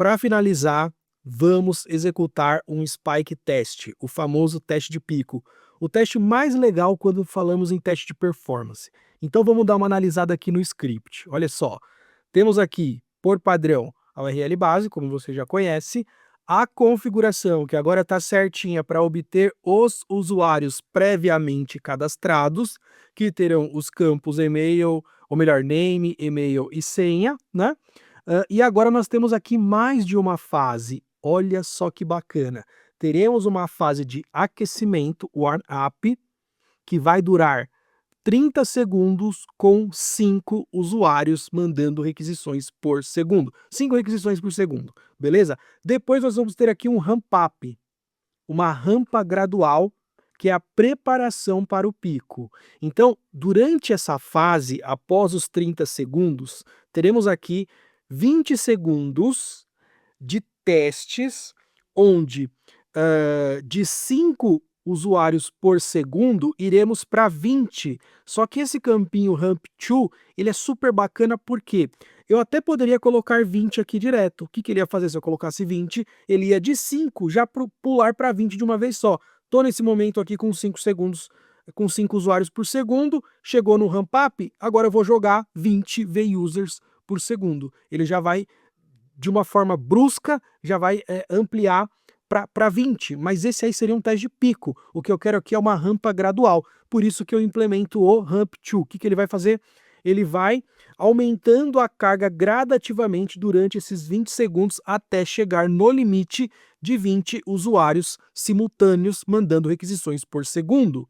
para finalizar, vamos executar um spike test, o famoso teste de pico. O teste mais legal quando falamos em teste de performance. Então vamos dar uma analisada aqui no script. Olha só, temos aqui, por padrão, a URL base, como você já conhece, a configuração, que agora está certinha para obter os usuários previamente cadastrados, que terão os campos e-mail, ou melhor, name, e-mail e senha, né? E agora nós temos aqui mais de uma fase. Olha só que bacana. Teremos uma fase de aquecimento, warm-up, que vai durar 30 segundos com 5 usuários mandando requisições por segundo. 5 requisições por segundo, beleza? Depois nós vamos ter aqui um ramp-up, uma rampa gradual, que é a preparação para o pico. Então, durante essa fase, após os 30 segundos, teremos aqui 20 segundos de testes, onde de 5 usuários por segundo, iremos para 20. Só que esse campinho Ramp 2, ele é super bacana porque eu até poderia colocar 20 aqui direto. O que ele ia fazer se eu colocasse 20? Ele ia de 5 já pular para 20 de uma vez só. Estou nesse momento aqui com 5 segundos, com 5 usuários por segundo, chegou no ramp up, agora eu vou jogar 20 V-users por segundo. Ele já vai, de uma forma brusca, já vai ampliar para 20, mas esse aí seria um teste de pico. O que eu quero aqui é uma rampa gradual, por isso que eu implemento o Ramp 2. O que ele vai fazer? Ele vai aumentando a carga gradativamente durante esses 20 segundos até chegar no limite de 20 usuários simultâneos mandando requisições por segundo.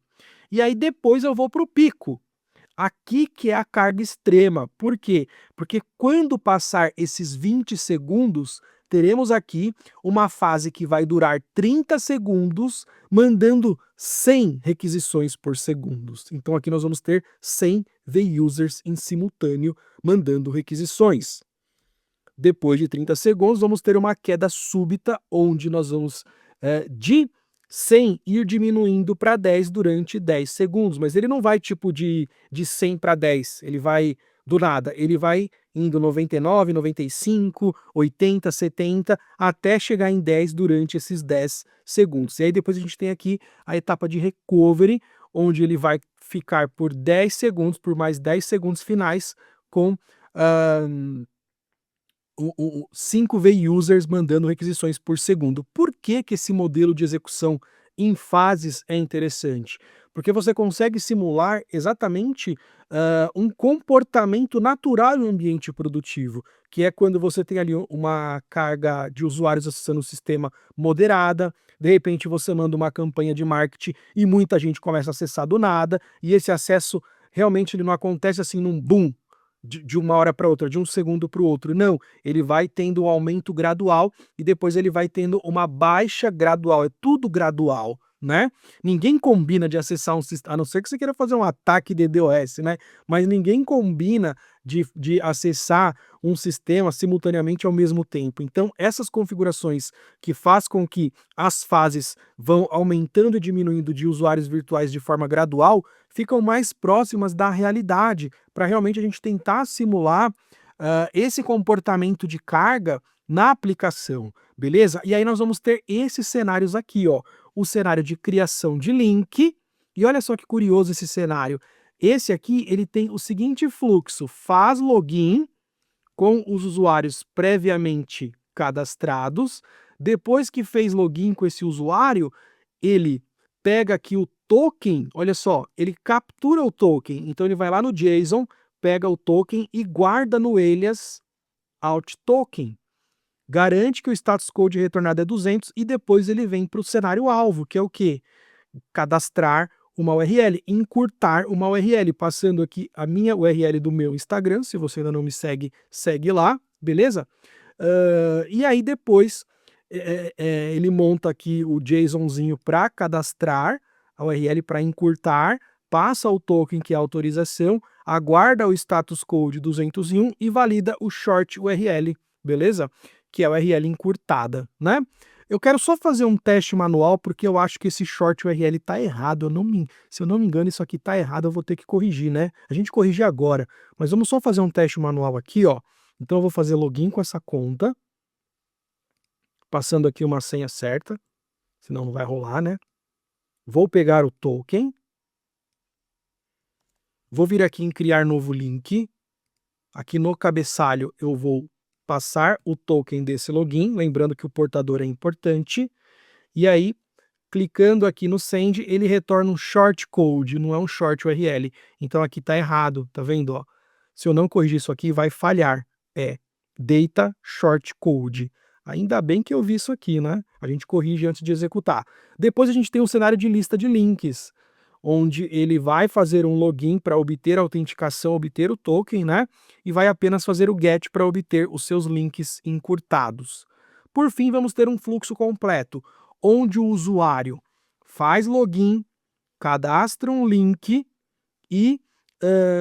E aí depois eu vou para o pico. Aqui que é a carga extrema. Por quê? Porque quando passar esses 20 segundos, teremos aqui uma fase que vai durar 30 segundos, mandando 100 requisições por segundo. Então aqui nós vamos ter 100 V-users em simultâneo mandando requisições. Depois de 30 segundos, vamos ter uma queda súbita, onde nós vamos de 100 ir diminuindo para 10 durante 10 segundos, mas ele não vai tipo de 100 para 10, ele vai do nada, ele vai indo 99, 95, 80, 70, até chegar em 10 durante esses 10 segundos. E aí depois a gente tem aqui a etapa de recovery, onde ele vai ficar por 10 segundos, por mais 10 segundos finais, com 5 V-users mandando requisições por segundo. Por que esse modelo de execução em fases é interessante? Porque você consegue simular exatamente um comportamento natural no ambiente produtivo, que é quando você tem ali uma carga de usuários acessando o sistema moderada, de repente você manda uma campanha de marketing e muita gente começa a acessar do nada, e esse acesso realmente ele não acontece assim num boom, de uma hora para outra, de um segundo para o outro. Não, ele vai tendo um aumento gradual e depois ele vai tendo uma baixa gradual. É tudo gradual, né? Ninguém combina de acessar um sistema, a não ser que você queira fazer um ataque de DDoS, né? Mas ninguém combina de acessar um sistema simultaneamente ao mesmo tempo. Então, essas configurações que faz com que as fases vão aumentando e diminuindo de usuários virtuais de forma gradual, ficam mais próximas da realidade, para realmente a gente tentar simular esse comportamento de carga na aplicação, beleza? E aí nós vamos ter esses cenários aqui, ó, o cenário de criação de link, e olha só que curioso esse cenário. Esse aqui, ele tem o seguinte fluxo: faz login com os usuários previamente cadastrados, depois que fez login com esse usuário, ele pega aqui o token, olha só, ele captura o token, então ele vai lá no JSON, pega o token e guarda no alias alt token. Garante que o status code retornado é 200 e depois ele vem para o cenário alvo, que é o quê? Cadastrar uma URL, encurtar uma URL, passando aqui a minha URL do meu Instagram. Se você ainda não me segue, segue lá, beleza? E aí depois ele monta aqui o JSONzinho para cadastrar a URL, para encurtar, passa o token, que é a autorização, aguarda o status code 201 e valida o short URL, beleza? Que é a URL encurtada, né? Eu quero só fazer um teste manual, porque eu acho que esse short URL está errado. Se eu não me engano, isso aqui está errado, eu vou ter que corrigir, né? A gente corrige agora, mas vamos só fazer um teste manual aqui, ó. Então eu vou fazer login com essa conta. passando aqui uma senha certa, senão não vai rolar, né? Vou pegar o token, vou vir aqui em criar novo link, aqui no cabeçalho eu vou passar o token desse login, lembrando que o portador é importante, e aí, clicando aqui no send, ele retorna um short code, não é um short URL. Então aqui tá errado, tá vendo, ó? Se eu não corrigir isso aqui, vai falhar. É data short code. Ainda bem que eu vi isso aqui, né? A gente corrige antes de executar. Depois a gente tem um cenário de lista de links, onde ele vai fazer um login para obter a autenticação, obter o token, né? E vai apenas fazer o get para obter os seus links encurtados. Por fim, vamos ter um fluxo completo, onde o usuário faz login, cadastra um link e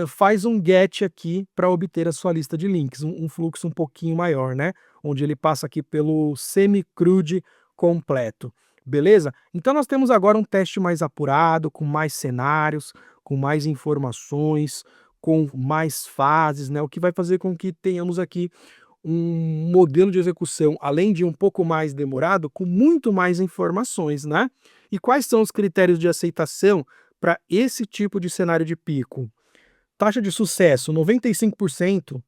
faz um get aqui para obter a sua lista de links, um fluxo um pouquinho maior, né? Onde ele passa aqui pelo semi-CRUD completo, beleza? Então nós temos agora um teste mais apurado, com mais cenários, com mais informações, com mais fases, né? O que vai fazer com que tenhamos aqui um modelo de execução, além de um pouco mais demorado, com muito mais informações, né? E quais são os critérios de aceitação para esse tipo de cenário de pico? Taxa de sucesso, 95%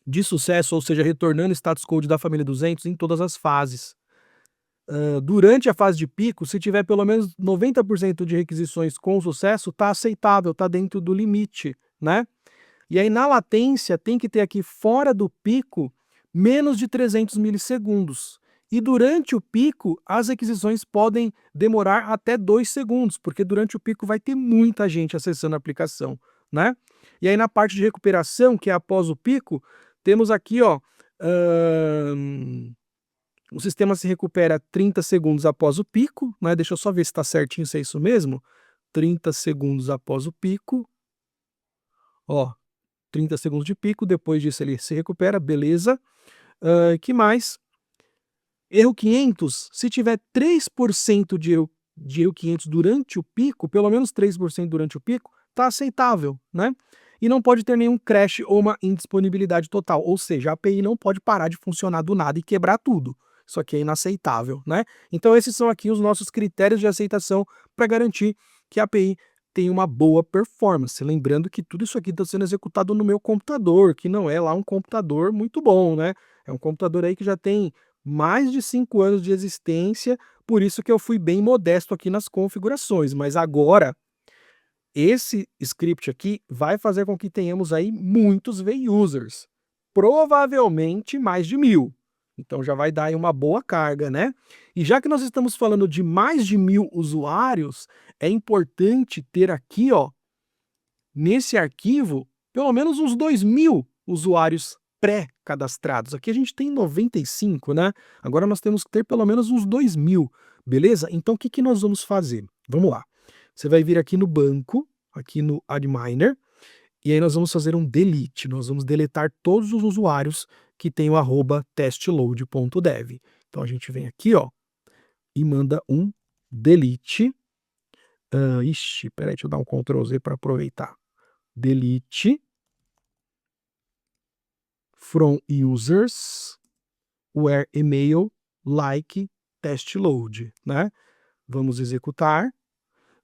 de sucesso, ou seja, retornando status code da família 200 em todas as fases. Durante a fase de pico, se tiver pelo menos 90% de requisições com sucesso, está aceitável, está dentro do limite, né? E aí na latência tem que ter aqui fora do pico menos de 300 milissegundos. E durante o pico, as requisições podem demorar até 2 segundos, porque durante o pico vai ter muita gente acessando a aplicação, né? E aí na parte de recuperação, que é após o pico, temos aqui, ó, o sistema se recupera 30 segundos após o pico, né? Deixa eu só ver se está certinho, se é isso mesmo. 30 segundos após o pico. Ó, 30 segundos de pico, depois disso ele se recupera, beleza. Que mais? Erro 500, se tiver 3% de erro 500 durante o pico, pelo menos 3% durante o pico, está aceitável, né? E não pode ter nenhum crash ou uma indisponibilidade total, ou seja, a API não pode parar de funcionar do nada e quebrar tudo. Isso aqui é inaceitável, né? Então esses são aqui os nossos critérios de aceitação para garantir que a API tem uma boa performance. Lembrando que tudo isso aqui está sendo executado no meu computador, que não é lá um computador muito bom, né? É um computador aí que já tem mais de 5 anos de existência, por isso que eu fui bem modesto aqui nas configurações, mas agora esse script aqui vai fazer com que tenhamos aí muitos V-users, provavelmente mais de 1000. Então já vai dar aí uma boa carga, né? E já que nós estamos falando de mais de 1000 usuários, é importante ter aqui, ó, nesse arquivo, pelo menos uns 2000 usuários pré-cadastrados. Aqui a gente tem 95, né? Agora nós temos que ter pelo menos uns 2000, beleza? Então o que que nós vamos fazer? Vamos lá. Você vai vir aqui no banco, aqui no adminer, e aí nós vamos fazer um delete. Nós vamos deletar todos os usuários que tem o @testload.dev. Então a gente vem aqui, ó, e manda um delete. Ixi, peraí, deixa eu dar um Ctrl Z para aproveitar. Delete from users where email like testload, né? Vamos executar.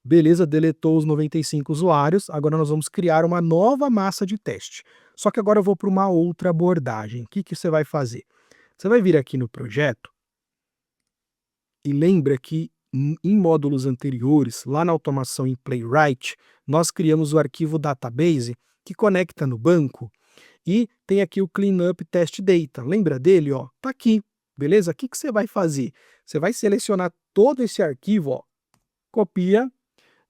Beleza, deletou os 95 usuários. Agora nós vamos criar uma nova massa de teste. Só que agora eu vou para uma outra abordagem. O que que você vai fazer? Você vai vir aqui no projeto e lembra que em módulos anteriores, lá na automação em Playwright, nós criamos o arquivo database que conecta no banco e tem aqui o cleanup test data. Lembra dele, ó? Tá aqui, beleza? O que que você vai fazer? Você vai selecionar todo esse arquivo, ó, copia,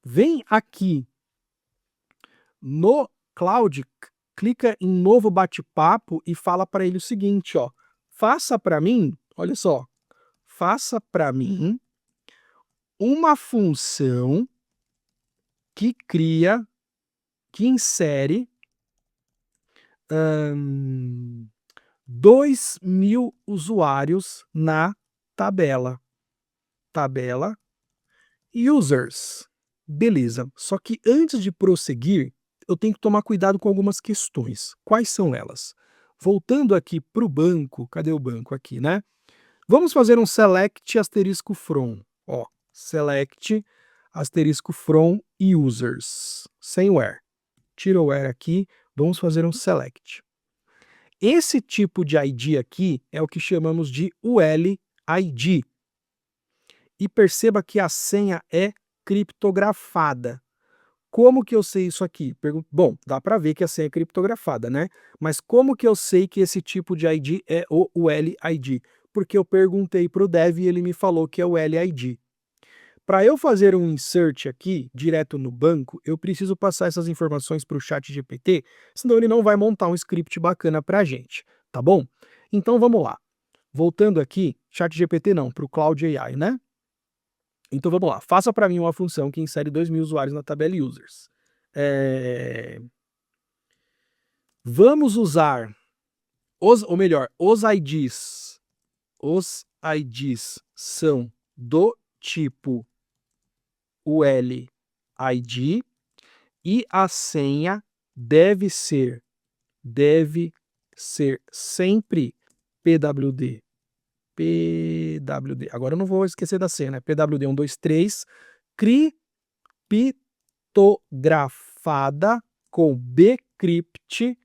vem aqui no Cloud, clica em novo bate-papo e fala para ele o seguinte, ó, faça para mim, olha só, faça para mim uma função que cria, que insere 2000 usuários na tabela. Tabela users. Beleza. Só que antes de prosseguir, eu tenho que tomar cuidado com algumas questões. Quais são elas? Voltando aqui para o banco, cadê o banco aqui, né? Vamos fazer um select asterisco from. Ó, select asterisco from users, sem where. Tira o where aqui, vamos fazer um select. Esse tipo de ID aqui é o que chamamos de UL-ID. E perceba que a senha é criptografada. Como que eu sei isso aqui? Bom, dá para ver que a senha é criptografada, né? Mas como que eu sei que esse tipo de ID é o UL-ID? Porque eu perguntei para o dev e ele me falou que é o UL-ID. Para eu fazer um insert aqui, direto no banco, eu preciso passar essas informações para o ChatGPT, senão ele não vai montar um script bacana para a gente, tá bom? Então vamos lá. Voltando aqui, ChatGPT não, para o Cloud AI, né? Então vamos lá, faça para mim uma função que insere 2.000 usuários na tabela users. Vamos usar, ou melhor, os IDs são do tipo UL-ID e a senha deve ser sempre PWD. Agora eu não vou esquecer da senha, né? PWD 123, criptografada com bcrypt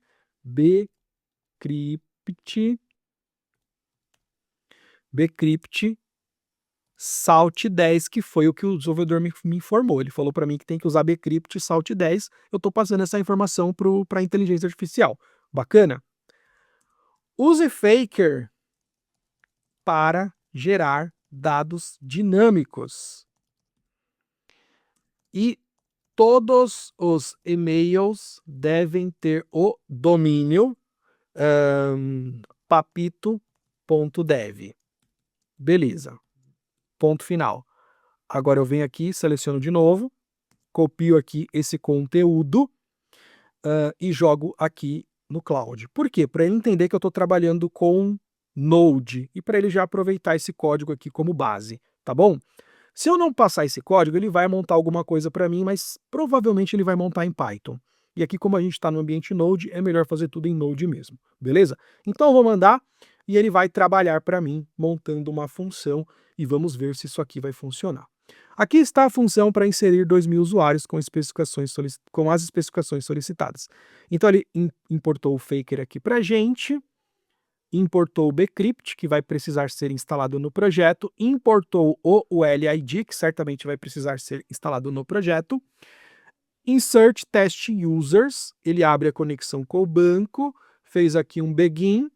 salt 10, que foi o que o desenvolvedor me informou. Ele falou para mim que tem que usar bcrypt salt 10. Eu estou passando essa informação para a inteligência artificial. Bacana? Use Faker para gerar dados dinâmicos. E todos os e-mails devem ter o domínio papito.dev. Beleza. Ponto final. Agora eu venho aqui, seleciono de novo, copio aqui esse conteúdo e jogo aqui no Cloud. Por quê? Para ele entender que eu estou trabalhando com Node e para ele já aproveitar esse código aqui como base, tá bom? Se eu não passar esse código, ele vai montar alguma coisa para mim, mas provavelmente ele vai montar em Python. E aqui, como a gente está no ambiente Node, é melhor fazer tudo em Node mesmo, beleza? Então eu vou mandar e ele vai trabalhar para mim, montando uma função, e vamos ver se isso aqui vai funcionar. Aqui está a função para inserir 2.000 usuários com as especificações solicitadas. Então ele importou o Faker aqui para a gente, importou o bcrypt, que vai precisar ser instalado no projeto, importou o UL-ID, que certamente vai precisar ser instalado no projeto, insert test users, ele abre a conexão com o banco, fez aqui um begin,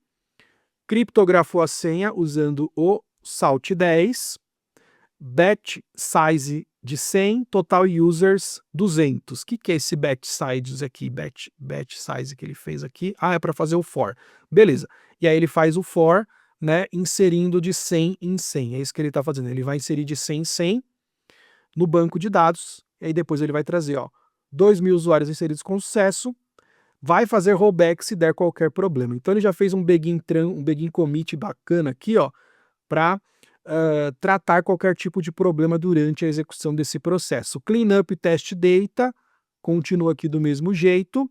criptografou a senha usando o salt 10, batch size de 100, total users 200. O que é esse batch size aqui? Batch size que ele fez aqui. Ah, é para fazer o for. Beleza. E aí ele faz o for, né, inserindo de 100 em 100. É isso que ele está fazendo. Ele vai inserir de 100 em 100 no banco de dados. E aí depois ele vai trazer, ó, 2.000 usuários inseridos com sucesso. Vai fazer rollback se der qualquer problema. Então ele já fez um begin commit bacana aqui, ó, para tratar qualquer tipo de problema durante a execução desse processo. Cleanup test data continua aqui do mesmo jeito,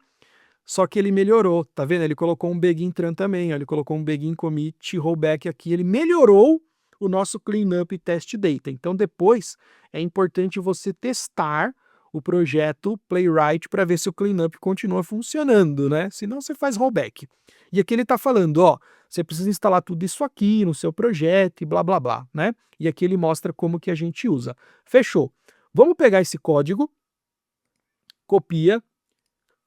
só que ele melhorou, tá vendo? Ele colocou um begin tran também, ó, ele colocou um begin commit rollback aqui, ele melhorou o nosso cleanup test data. Então depois é importante você testar o projeto Playwright para ver se o cleanup continua funcionando, né? Senão você faz rollback. E aqui ele está falando, ó, você precisa instalar tudo isso aqui no seu projeto e blá blá blá, né? E aqui ele mostra como que a gente usa. Fechou. Vamos pegar esse código, copia,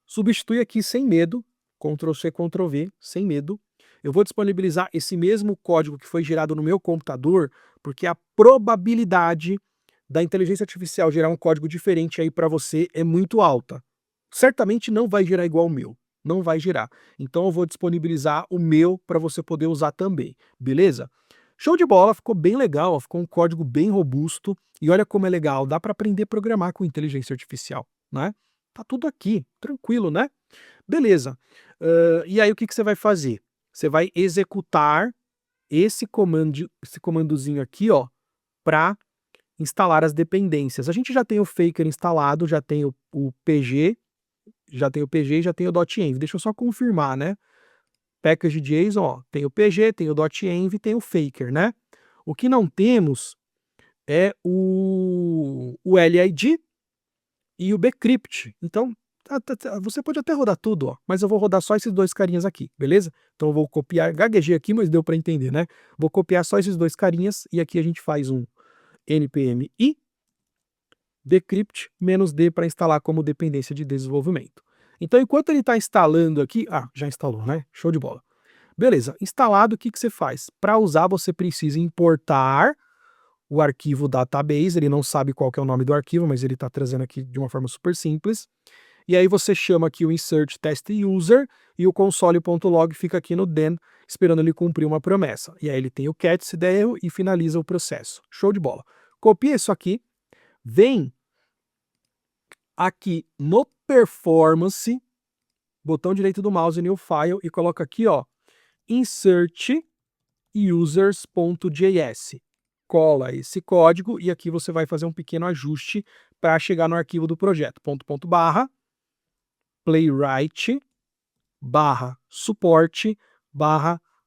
substitui aqui sem medo, Ctrl+C, Ctrl+V, sem medo. Eu vou disponibilizar esse mesmo código que foi gerado no meu computador, porque a probabilidade da inteligência artificial gerar um código diferente aí para você é muito alta. Certamente não vai gerar igual o meu. Não vai gerar. Então eu vou disponibilizar o meu para você poder usar também, beleza? Show de bola, ficou bem legal, ó, ficou um código bem robusto e olha como é legal, dá para aprender a programar com inteligência artificial, né? Tá tudo aqui, tranquilo, né? Beleza. E aí o que você vai fazer? Você vai executar esse comandozinho aqui, ó, para instalar as dependências. A gente já tem o Faker instalado, já tem o PG, já tem o PG e já tem o .env. Deixa eu só confirmar, né? Package.json, ó, tem o PG, tem o .env, tem o Faker, né? O que não temos é o LID e o bcrypt. Então, você pode até rodar tudo, ó, mas eu vou rodar só esses dois carinhas aqui, beleza? Então eu vou copiar, gaguejei aqui, mas deu para entender, né? Vou copiar só esses dois carinhas e aqui a gente faz um npm i decrypt -d para instalar como dependência de desenvolvimento. Então, enquanto ele está instalando aqui, já instalou, né? Show de bola. Beleza, instalado, o que você faz? Para usar, você precisa importar o arquivo database, ele não sabe qual que é o nome do arquivo, mas ele está trazendo aqui de uma forma super simples. E aí você chama aqui o insert test user e o console.log fica aqui no den, esperando ele cumprir uma promessa. E aí ele tem o catch se der erro e finaliza o processo. Show de bola. Copia isso aqui, vem aqui no performance, botão direito do mouse, new file, e coloca aqui, ó, insert users.js. Cola esse código e aqui você vai fazer um pequeno ajuste para chegar no arquivo do projeto. // playwright /suporte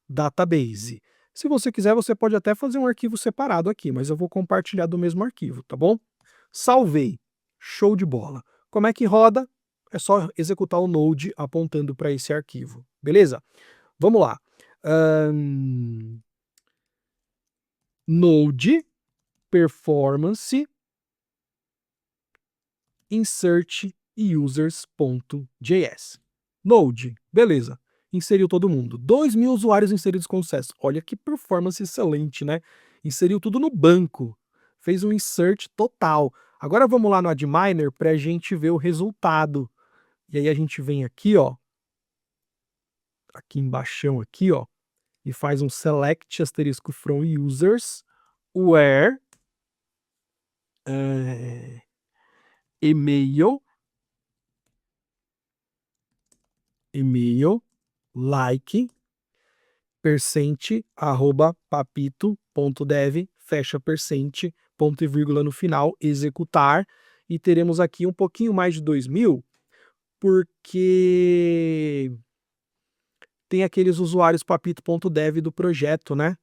/database. Se você quiser, você pode até fazer um arquivo separado aqui, mas eu vou compartilhar do mesmo arquivo, tá bom? Salvei. Show de bola. Como é que roda? É só executar o Node apontando para esse arquivo, beleza? Vamos lá. Node performance insert users.js. Node, beleza. Inseriu todo mundo. 2.000 usuários inseridos com sucesso. Olha que performance excelente, né? Inseriu tudo no banco. Fez um insert total. Agora vamos lá no Adminer para a gente ver o resultado. E aí a gente vem aqui, ó. Aqui embaixo, aqui, ó. E faz um select asterisco from users where e-mail like %papito.dev, fecha %, ponto e vírgula no final, executar, e teremos aqui um pouquinho mais de 2.000, porque tem aqueles usuários papito.dev do projeto, né?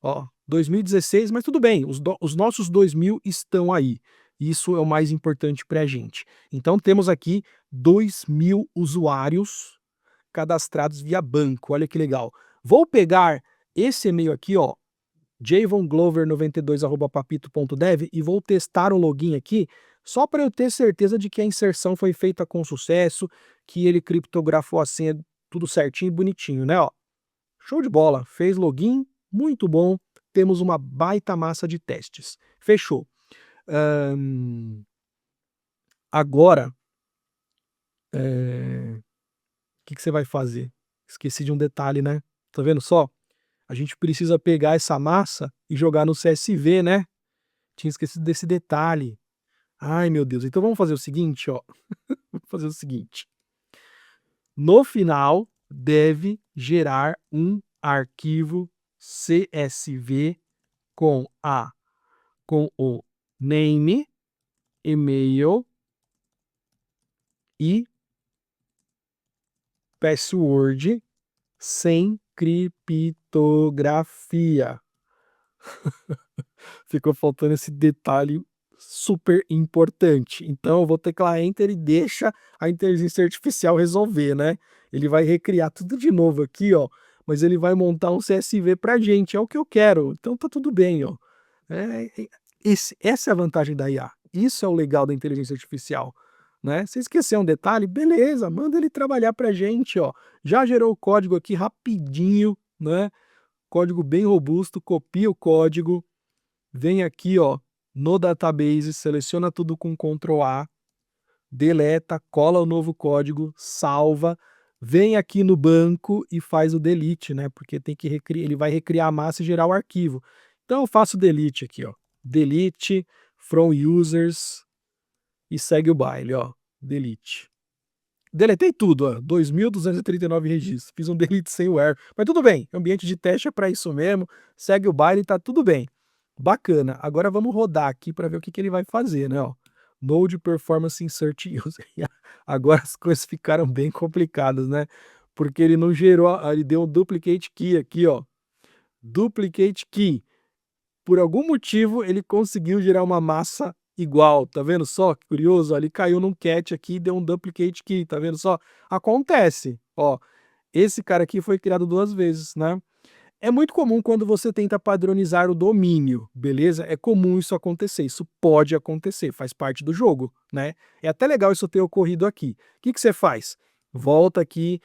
Ó, 2016, mas tudo bem, os nossos 2.000 estão aí. Isso é o mais importante para a gente. Então temos aqui 2.000 usuários cadastrados via banco. Olha que legal. Vou pegar esse e-mail aqui, ó, javonglover92@papito.dev, e vou testar o login aqui, só para eu ter certeza de que a inserção foi feita com sucesso, que ele criptografou a senha tudo certinho e bonitinho, né? Ó. Show de bola. Fez login, muito bom. Temos uma baita massa de testes. Fechou. Agora, o que você vai fazer? Esqueci de um detalhe, né? Tá vendo só? A gente precisa pegar essa massa e jogar no CSV, né? Tinha esquecido desse detalhe. Ai, meu Deus. Então vamos fazer o seguinte, ó. Vamos fazer o seguinte. No final, deve gerar um arquivo CSV com o name, e-mail e password sem criptografia. Ficou faltando esse detalhe super importante. Então eu vou teclar Enter e deixa a inteligência artificial resolver, né? Ele vai recriar tudo de novo aqui, ó, mas ele vai montar um CSV pra gente, é o que eu quero. Então tá tudo bem, ó. Essa é a vantagem da IA. Isso é o legal da inteligência artificial, né? Se esquecer um detalhe, beleza, manda ele trabalhar pra gente, ó. Já gerou o código aqui rapidinho, né? Código bem robusto, copia o código, vem aqui, ó, no database, seleciona tudo com Ctrl A, deleta, cola o novo código, salva, vem aqui no banco e faz o delete, né? Porque tem que ele vai recriar a massa e gerar o arquivo. Então eu faço delete aqui, ó. Delete from users e segue o baile, ó. Delete. Deletei tudo, ó. 2.239 registros. Fiz um delete sem o erro. Mas tudo bem, ambiente de teste é para isso mesmo. Segue o baile e tá tudo bem. Bacana. Agora vamos rodar aqui para ver o que ele vai fazer, né? Ó. Node Performance Insert User. Agora as coisas ficaram bem complicadas, né? Porque ele não gerou, ele deu um duplicate key aqui, ó. Duplicate key. Por algum motivo, ele conseguiu gerar uma massa igual, tá vendo só que curioso? Ó, ele caiu num cat aqui e deu um duplicate key, tá vendo só? Acontece, ó, esse cara aqui foi criado 2 vezes, né. É muito comum quando você tenta padronizar o domínio, beleza? É comum isso acontecer, isso pode acontecer, faz parte do jogo, né? É até legal isso ter ocorrido aqui. O que que você faz? Volta aqui,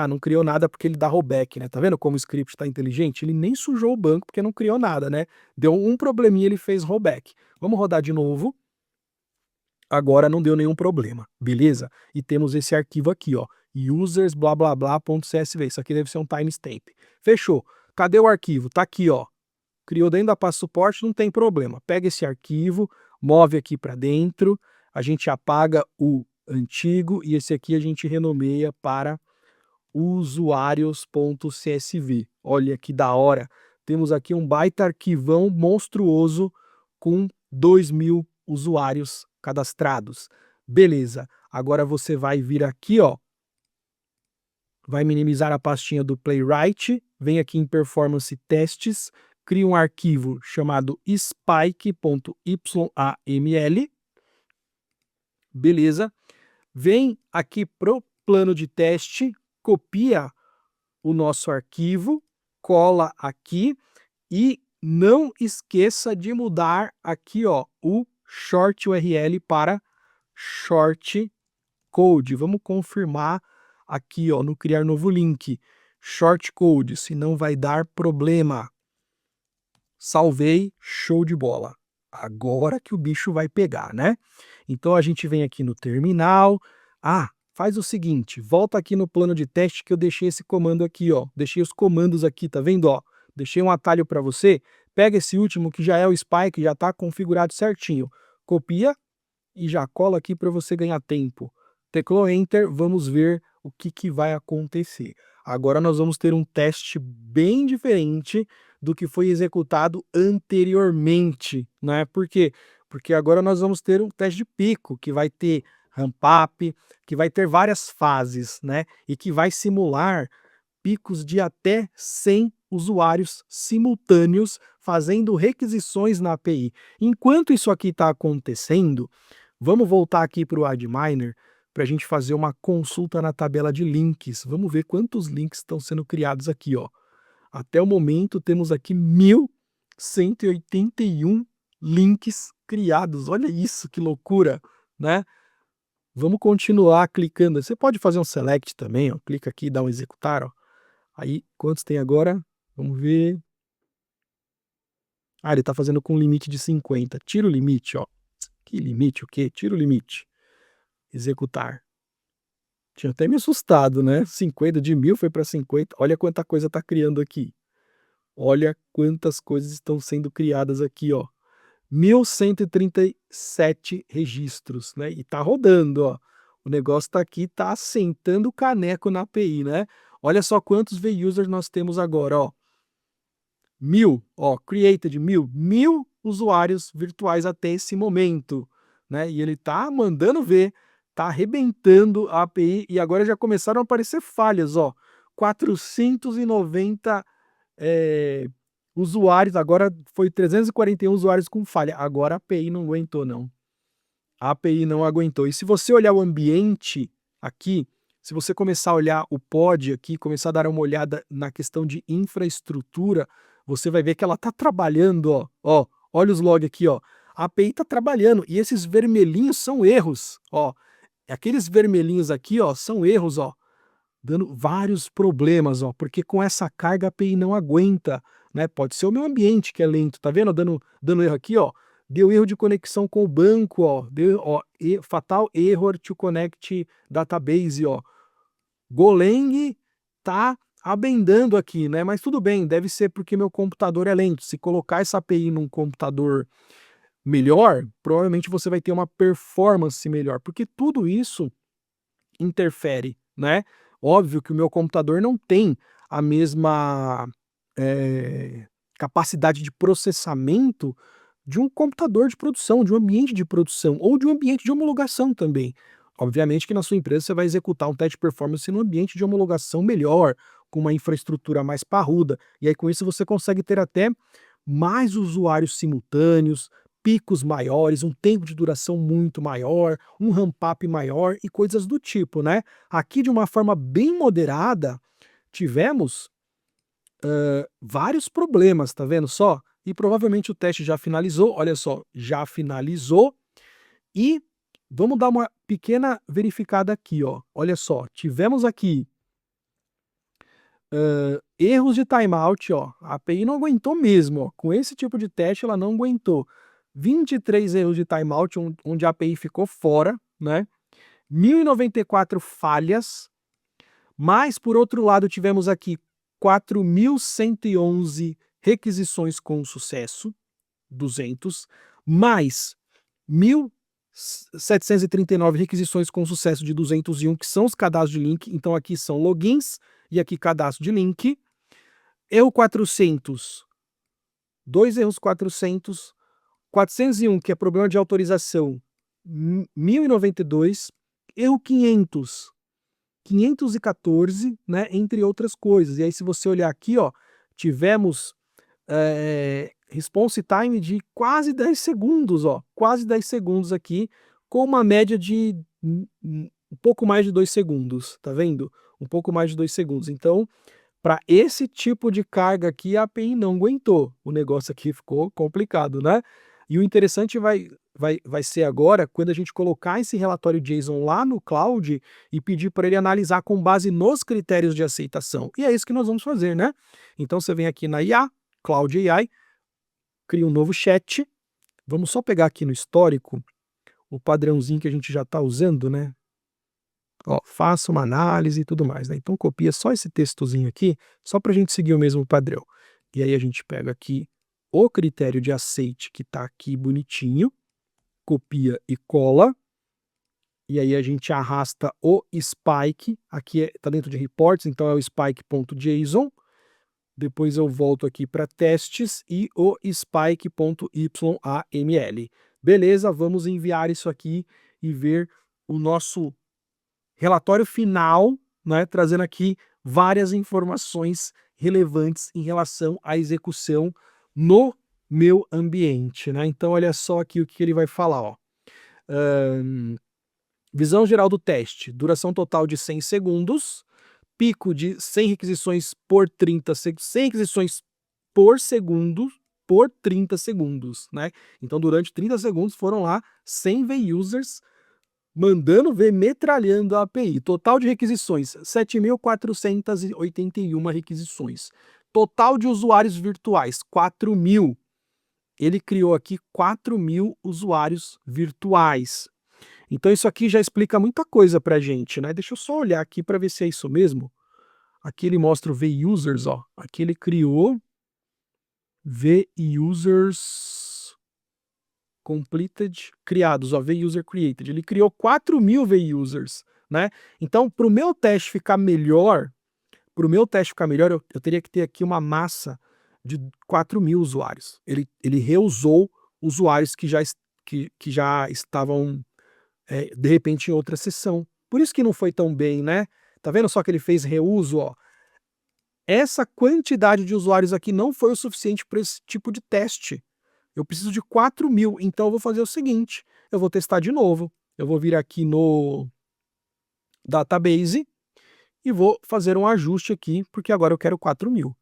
não criou nada porque ele dá rollback, né? Tá vendo como o script tá inteligente? Ele nem sujou o banco porque não criou nada, né? Deu um probleminha, ele fez rollback. Vamos rodar de novo. Agora não deu nenhum problema, beleza? E temos esse arquivo aqui, ó, users blá blá blá.csv. Isso aqui deve ser um timestamp. Fechou. Cadê o arquivo? Tá aqui, ó. Criou dentro da pasta suporte, não tem problema. Pega esse arquivo, move aqui para dentro, a gente apaga o antigo e esse aqui a gente renomeia para usuários.csv. Olha que da hora. Temos aqui um baita arquivão monstruoso com 2.000 usuários cadastrados. Beleza. Agora você vai vir aqui, ó, vai minimizar a pastinha do Playwright, vem aqui em Performance Testes, cria um arquivo chamado spike.yml, beleza. Vem aqui pro plano de teste, copia o nosso arquivo, cola aqui e não esqueça de mudar aqui, ó, o short URL para short code. Vamos confirmar aqui, ó, no criar novo link. Short code, senão vai dar problema. Salvei, show de bola. Agora que o bicho vai pegar, né? Então a gente vem aqui no terminal. Faz o seguinte, volta aqui no plano de teste que eu deixei esse comando aqui, ó. Deixei os comandos aqui, tá vendo, ó? Deixei um atalho para você. Pega esse último que já é o Spike, já está configurado certinho. Copia e já cola aqui para você ganhar tempo. Teclou Enter, vamos ver o que vai acontecer. Agora nós vamos ter um teste bem diferente do que foi executado anteriormente, né? Por quê? Porque agora nós vamos ter um teste de pico, que vai ter ramp up, que vai ter várias fases, né? E que vai simular picos de até 100 usuários simultâneos fazendo requisições na API. Enquanto isso aqui está acontecendo, vamos voltar aqui para o AdMiner para a gente fazer uma consulta na tabela de links. Vamos ver quantos links estão sendo criados aqui, ó. Até o momento temos aqui 1.181 links criados. Olha isso, que loucura, né? Vamos continuar clicando. Você pode fazer um select também, ó. Clica aqui e dá um executar, ó. Aí, quantos tem agora? Vamos ver. Ele está fazendo com limite de 50. Tira o limite, ó. Que limite o quê? Tira o limite. Executar. Tinha até me assustado, né? 50 de 1.000 foi para 50. Olha quanta coisa está criando aqui. Olha quantas coisas estão sendo criadas aqui, ó. 1.137 registros, né? E tá rodando, ó. O negócio tá aqui, tá assentando o caneco na API, né? Olha só quantos V-users nós temos agora, ó. 1.000, ó, created 1.000 usuários virtuais até esse momento, né? E ele tá mandando ver, tá arrebentando a API e agora já começaram a aparecer falhas, ó. 490 usuários, agora foi 341 usuários com falha. Agora a API não aguentou, não. A API não aguentou. E se você olhar o ambiente aqui, se você começar a olhar o pod aqui, começar a dar uma olhada na questão de infraestrutura, você vai ver que ela está trabalhando, ó. Ó, olha os logs aqui, ó. A API está trabalhando e esses vermelhinhos são erros, ó. Aqueles vermelhinhos aqui, ó, são erros, ó, dando vários problemas, ó, porque com essa carga a API não aguenta, né? Pode ser o meu ambiente que é lento, tá vendo? Dando erro aqui, ó. Deu erro de conexão com o banco, ó. Deu, ó, fatal error to connect database, ó. Golang tá abendando aqui, né? Mas tudo bem, deve ser porque meu computador é lento. Se colocar essa API num computador melhor, provavelmente você vai ter uma performance melhor, porque tudo isso interfere, né? Óbvio que o meu computador não tem a mesma capacidade de processamento de um computador de produção, de um ambiente de produção ou de um ambiente de homologação também. Obviamente que na sua empresa você vai executar um teste de performance num ambiente de homologação melhor, com uma infraestrutura mais parruda, e aí com isso você consegue ter até mais usuários simultâneos, picos maiores, um tempo de duração muito maior, um ramp-up maior e coisas do tipo, né? Aqui, de uma forma bem moderada, tivemos vários problemas, tá vendo só? E provavelmente o teste já finalizou, olha só, já finalizou. E vamos dar uma pequena verificada aqui, ó. Olha só, tivemos aqui erros de timeout, ó. A API não aguentou mesmo, ó. Com esse tipo de teste ela não aguentou. 23 erros de timeout, onde a API ficou fora, né? 1094 falhas, mas por outro lado tivemos aqui 4.111 requisições com sucesso, 200, mais 1.739 requisições com sucesso de 201, que são os cadastros de link. Então aqui são logins e aqui cadastro de link. Erro 400, 2 erros 400, 401, que é problema de autorização, 1.092, erro 500, 514, né, entre outras coisas. E aí se você olhar aqui, ó, tivemos response time de quase 10 segundos, ó, quase 10 segundos aqui, com uma média de um pouco mais de 2 segundos, tá vendo? Um pouco mais de 2 segundos. Então, para esse tipo de carga aqui, a API não aguentou. O negócio aqui ficou complicado, né? E o interessante vai ser agora, quando a gente colocar esse relatório JSON lá no Cloud e pedir para ele analisar com base nos critérios de aceitação. E é isso que nós vamos fazer, né? Então você vem aqui na IA, Cloud AI, cria um novo chat. Vamos só pegar aqui no histórico o padrãozinho que a gente já está usando, né? Ó, faça uma análise e tudo mais, né? Então copia só esse textozinho aqui, só para a gente seguir o mesmo padrão. E aí a gente pega aqui o critério de aceite que está aqui bonitinho, copia e cola, e aí a gente arrasta o spike, aqui está dentro de reports, então é o spike.json, depois eu volto aqui para testes e o spike.yml. Beleza, vamos enviar isso aqui e ver o nosso relatório final, né, trazendo aqui várias informações relevantes em relação à execução no meu ambiente, né? Então, olha só aqui o que ele vai falar, ó. Visão geral do teste, duração total de 100 segundos, pico de 100 requisições por 30 segundos, 100 requisições por segundo por 30 segundos, né? Então, durante 30 segundos foram lá 100 V-users mandando ver, metralhando a API. Total de requisições, 7.481 requisições. Total de usuários virtuais, 4.000. Ele criou aqui 4.000 usuários virtuais. Então isso aqui já explica muita coisa pra gente, né? Deixa eu só olhar aqui para ver se é isso mesmo. Aqui ele mostra o V-users, ó. Aqui ele criou V-users completed, criados, ó, V-user created. Ele criou 4.000 V-users, né? Então, para o meu teste ficar melhor, eu teria que ter aqui uma massa de 4.000 usuários. Ele reusou usuários que já estavam, de repente, em outra sessão. Por isso que não foi tão bem, né? Tá vendo só que ele fez reuso, ó? Essa quantidade de usuários aqui não foi o suficiente para esse tipo de teste. Eu preciso de 4.000, então eu vou fazer o seguinte, eu vou testar de novo. Eu vou vir aqui no database e vou fazer um ajuste aqui, porque agora eu quero 4.000.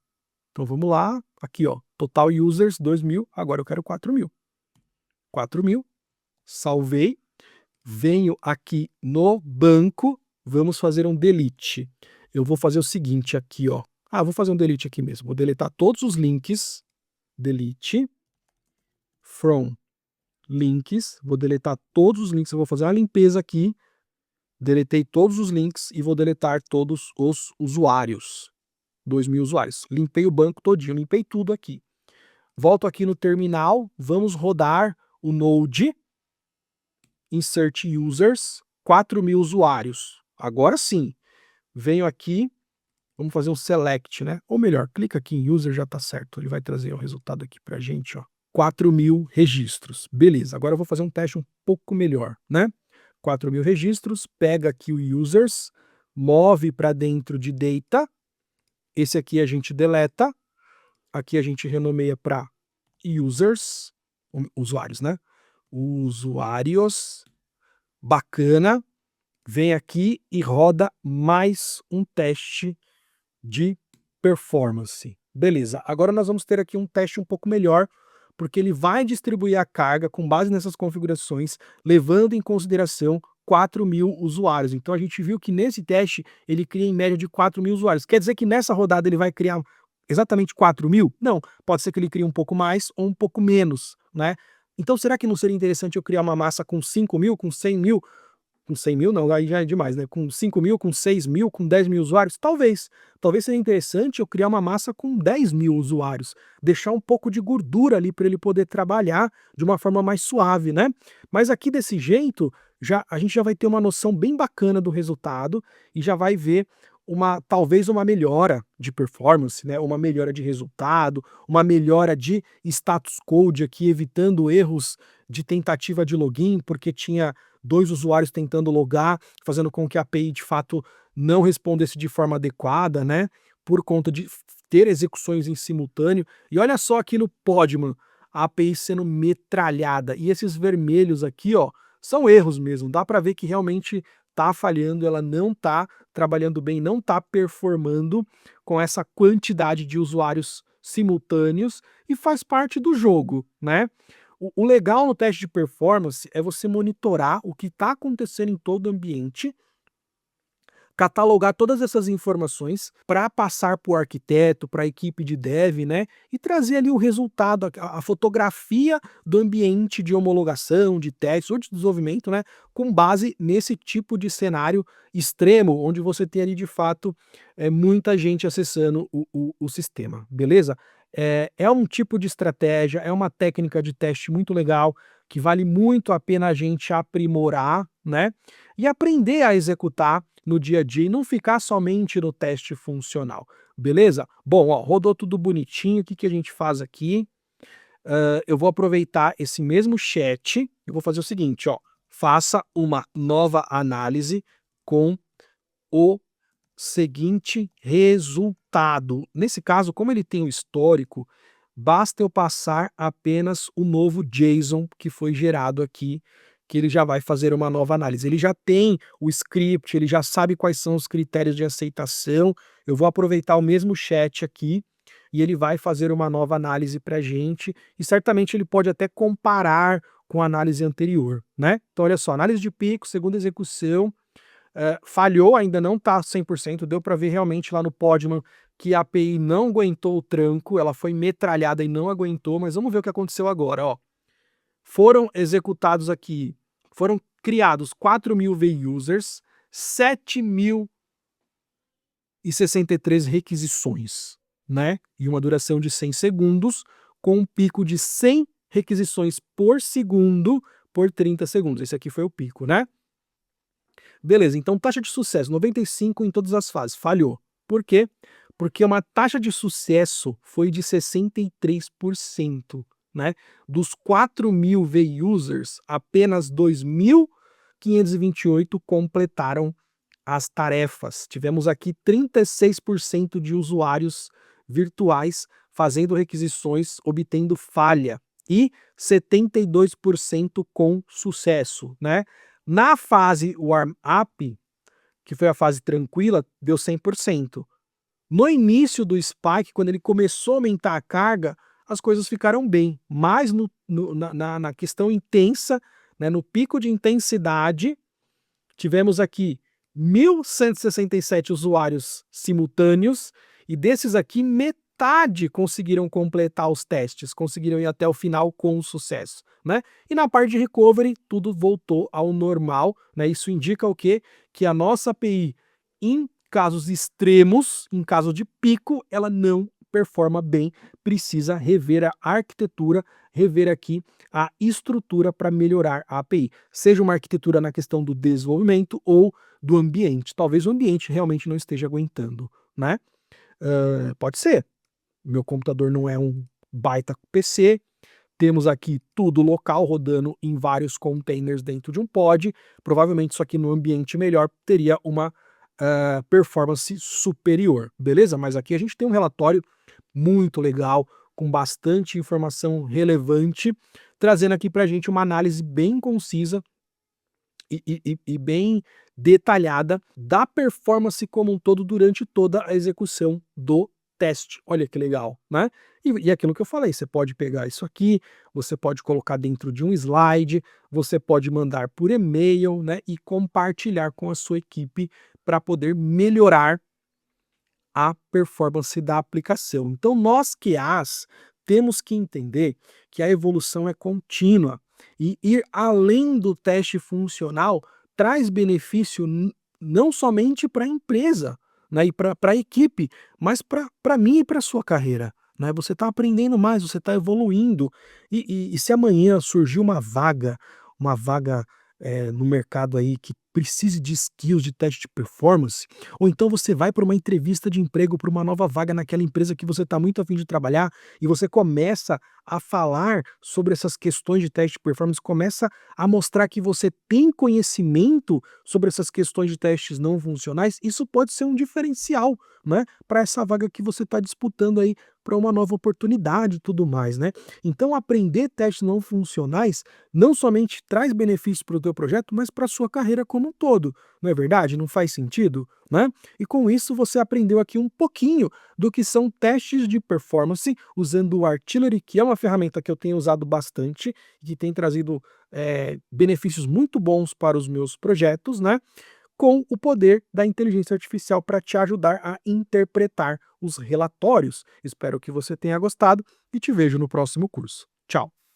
Então vamos lá, aqui ó, total users 2.000, agora eu quero 4.000. 4.000, salvei, venho aqui no banco, vamos fazer um delete. Eu vou fazer o seguinte aqui ó, vou fazer um delete aqui mesmo, vou deletar todos os links, delete, from links, vou deletar todos os links, eu vou fazer uma limpeza aqui, deletei todos os links e vou deletar todos os usuários, 2.000 usuários. Limpei o banco todinho, limpei tudo aqui. Volto aqui no terminal, vamos rodar o Node, insert users, 4.000 usuários. Agora sim, venho aqui, vamos fazer um select, né? Ou melhor, clica aqui em user, já tá certo, ele vai trazer o resultado aqui pra gente, ó. 4.000 registros. Beleza, agora eu vou fazer um teste um pouco melhor, né? 4.000 registros, pega aqui o users, move para dentro de data, esse aqui a gente deleta, aqui a gente renomeia para users, usuários, né? Usuários, bacana. Vem aqui e roda mais um teste de performance. Beleza, agora nós vamos ter aqui um teste um pouco melhor, porque ele vai distribuir a carga com base nessas configurações, levando em consideração 4.000 usuários. Então a gente viu que nesse teste ele cria em média de 4.000 usuários. Quer dizer que nessa rodada ele vai criar exatamente 4.000? Não, pode ser que ele crie um pouco mais ou um pouco menos, né? Então será que não seria interessante eu criar uma massa com 5.000, com 100.000? Com 100.000 não, aí já é demais, né? Com 5.000, com 6.000, com 10.000 usuários? Talvez. Talvez seria interessante eu criar uma massa com 10.000 usuários. Deixar um pouco de gordura ali para ele poder trabalhar de uma forma mais suave, né? Mas aqui desse jeito, a gente já vai ter uma noção bem bacana do resultado e já vai ver talvez uma melhora de performance, né? Uma melhora de resultado, uma melhora de status code aqui, evitando erros de tentativa de login, porque tinha 2 usuários tentando logar, fazendo com que a API de fato não respondesse de forma adequada, né? Por conta de ter execuções em simultâneo. E olha só aqui no Podman, a API sendo metralhada. E esses vermelhos aqui, ó, são erros mesmo. Dá para ver que realmente tá falhando, ela não tá trabalhando bem, não tá performando com essa quantidade de usuários simultâneos e faz parte do jogo, né? O legal no teste de performance é você monitorar o que está acontecendo em todo o ambiente, catalogar todas essas informações para passar para o arquiteto, para a equipe de dev, né? E trazer ali o resultado, a fotografia do ambiente de homologação, de testes ou de desenvolvimento, né? Com base nesse tipo de cenário extremo, onde você tem ali de fato muita gente acessando o sistema, beleza? É um tipo de estratégia, é uma técnica de teste muito legal, que vale muito a pena a gente aprimorar, né? E aprender a executar no dia a dia e não ficar somente no teste funcional, beleza? Bom, ó, rodou tudo bonitinho, o que a gente faz aqui? Eu vou aproveitar esse mesmo chat, eu vou fazer o seguinte, ó, faça uma nova análise com o seguinte resultado. Nesse caso, como ele tem o histórico, basta eu passar apenas o novo JSON que foi gerado aqui, que ele já vai fazer uma nova análise. Ele já tem o script, ele já sabe quais são os critérios de aceitação. Eu vou aproveitar o mesmo chat aqui e ele vai fazer uma nova análise para a gente e certamente ele pode até comparar com a análise anterior, né? Então, olha só, análise de pico, segunda execução, falhou, ainda não está 100%, deu para ver realmente lá no Podman que a API não aguentou o tranco, ela foi metralhada e não aguentou, mas vamos ver o que aconteceu agora, ó. Foram executados aqui, foram criados 4.000 V-users, 7.063 requisições, né? E uma duração de 100 segundos, com um pico de 100 requisições por segundo por 30 segundos. Esse aqui foi o pico, né? Beleza, então taxa de sucesso, 95 em todas as fases, falhou. Por quê? Porque uma taxa de sucesso foi de 63%, né? Dos 4.000 V-users, apenas 2.528 completaram as tarefas. Tivemos aqui 36% de usuários virtuais fazendo requisições, obtendo falha, e 72% com sucesso, né? Na fase warm-up, que foi a fase tranquila, deu 100%. No início do Spike, quando ele começou a aumentar a carga, as coisas ficaram bem. Mas na questão intensa, né, no pico de intensidade, tivemos aqui 1.167 usuários simultâneos, e desses aqui, metade conseguiram completar os testes, conseguiram ir até o final com sucesso, né? E na parte de recovery, tudo voltou ao normal, né? Isso indica o quê? Que a nossa API, em casos extremos, em caso de pico, ela não performa bem, precisa rever a arquitetura, rever aqui a estrutura para melhorar a API. Seja uma arquitetura na questão do desenvolvimento ou do ambiente. Talvez o ambiente realmente não esteja aguentando, né? Pode ser. Meu computador não é um baita PC. Temos aqui tudo local, rodando em vários containers dentro de um pod. Provavelmente isso aqui no ambiente melhor teria uma performance superior, beleza? Mas aqui a gente tem um relatório muito legal, com bastante informação relevante, trazendo aqui para a gente uma análise bem concisa e bem detalhada da performance como um todo durante toda a execução do teste. Olha que legal, né? E aquilo que eu falei, você pode pegar isso aqui, você pode colocar dentro de um slide, você pode mandar por e-mail, né, e compartilhar com a sua equipe para poder melhorar a performance da aplicação. Então, nós QAs temos que entender que a evolução é contínua e ir além do teste funcional traz benefício não somente para a empresa, né, e para a equipe, mas para mim e para a sua carreira. Né? Você está aprendendo mais, você está evoluindo. E se amanhã surgir uma vaga no mercado aí que precise de skills de teste de performance, ou então você vai para uma entrevista de emprego para uma nova vaga naquela empresa que você está muito afim de trabalhar e você começa a falar sobre essas questões de teste de performance, começa a mostrar que você tem conhecimento sobre essas questões de testes não funcionais, isso pode ser um diferencial, né, para essa vaga que você está disputando aí para uma nova oportunidade e tudo mais, né? Então aprender testes não funcionais não somente traz benefícios para o teu projeto, mas para a sua carreira como um todo, não é verdade? Não faz sentido? Né? E com isso você aprendeu aqui um pouquinho do que são testes de performance usando o Artillery, que é uma ferramenta que eu tenho usado bastante e que tem trazido benefícios muito bons para os meus projetos, né? Com o poder da inteligência artificial para te ajudar a interpretar os relatórios. Espero que você tenha gostado e te vejo no próximo curso. Tchau!